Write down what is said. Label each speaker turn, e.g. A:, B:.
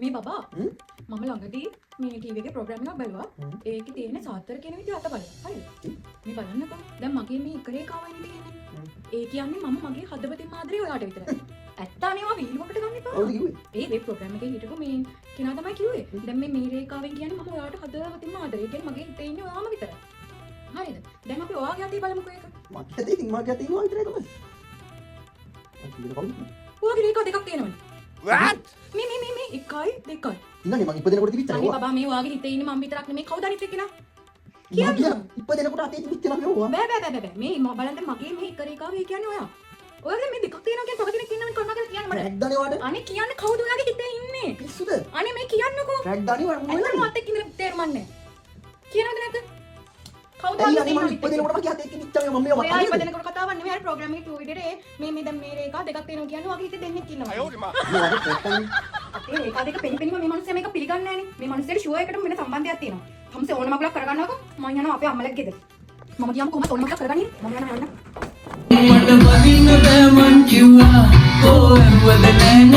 A: මේ බබා මම ළඟදී මේ ටීවී එකේ ප්‍රෝග්‍රෑම් එකක් බැලුවා. ඒකේ තියෙන සාත්තර කියන විදිහ අත බලන්න. හරිද? මේ බලන්නකෝ. දැන් මගේ මේ එක රේඛාවයින් තියෙන්නේ. ඒ කියන්නේ මම මගේ හදවතින් ආදරේ ඔයාට විතරයි. ඇත්තානේ ඔයා විහිළුවකට ගන්න එපා.
B: ඔව් කිව්වේ.
A: ඒ වෙබ් ප්‍රෝග්‍රෑම් එකේ හිටපු මේ කෙනා තමයි කිව්වේ. දැන් මේ රේඛාවෙන් කියන්නේ මම ඔයාට හදවතින්ම ආදරේ. ඒ කියන්නේ මගේ හිතේ ඉන්නේ ඔයාම විතරයි. හරිද? දැන් අපි ඔයාගේ අතේ බලමුකෝ ඒක.
B: මගේ අතේ ඉතින් මගේ අතේ ඉන්නවා විතරයි තමයි. මම කියන කවුද?
A: ඔයාගේ රේඛා දෙකක් තියෙනවනේ.
C: What?
A: මේ එකයි දෙකයි.
B: ඉන්නනේ මං ඉපදෙනකොට තිබිච්ච
A: අනේ
B: නෝ.
A: බබා මේ ඔයාගේ හිතේ ඉන්නේ මම විතරක් නෙමෙයි කවුද අනිත් එක්කෙනා?
B: කියන්න. ඉපදෙනකොට අතේ තිබිච්ච නෝ.
A: බෑ මේ බලන්න මගේ මේ එක රේඛාව ඒ කියන්නේ ඔයා. ඔයාගේ මේ දෙකක් තියෙනවා කියන්නේ තව කෙනෙක් ඉන්නවනේ කරුණා කරලා කියන්න මට.
B: ට්‍රැක් දානේ වාට.
A: අනේ කියන්න කවුද ඔයාගේ හිතේ ඉන්නේ?
B: පිස්සුද?
A: අනේ මේ කියන්නකෝ.
B: ට්‍රැක් දානේ වාට මොකද?
A: ඇත්තටම අත් එක්ක ඉඳලා තේරුම්න්නේ නැහැ. කියනවද නැද්ද? කවුද
B: ඇයි
A: ඔයාගේ
B: අනේ මං
A: හිතේ ඉන්නේ?
B: ඉපදෙනකොට මගේ අතේ තිබිච්ච නෝ මම
A: ඔයා
B: මේවා
A: ඉපදෙනකොට කතාවක් නෙමෙයි අර ප්‍රෝග්‍රෑම් එකේ ටූ විදිහට මේ දැන් මේ රේඛා දෙකක් තියෙනවා කියන්නේ ඔයාගේ හිතේ දෙන්නෙක් ඉන්නවා.
C: Ayodima.
B: මගේ ට්‍රැක් දානේ.
A: ඒ රේඛා දෙක පෙනිපෙනිම මේ මිනිස්සයා මේක පිළිගන්නේ නැහනේ. මේ මිනිස්සයාට ෂුවර් එකටම වෙන සම්බන්ධයක් තියෙනවා. තමසේ ඕන මගලක් කරගන්නවකෝ. මම යනවා අපේ අම්මලගේ ගෙදර. මම ගියාම කොහමද ඕන මගලක් කරගන්නේ? මම යනවා.
D: What a fucking man you are, oh, and what a man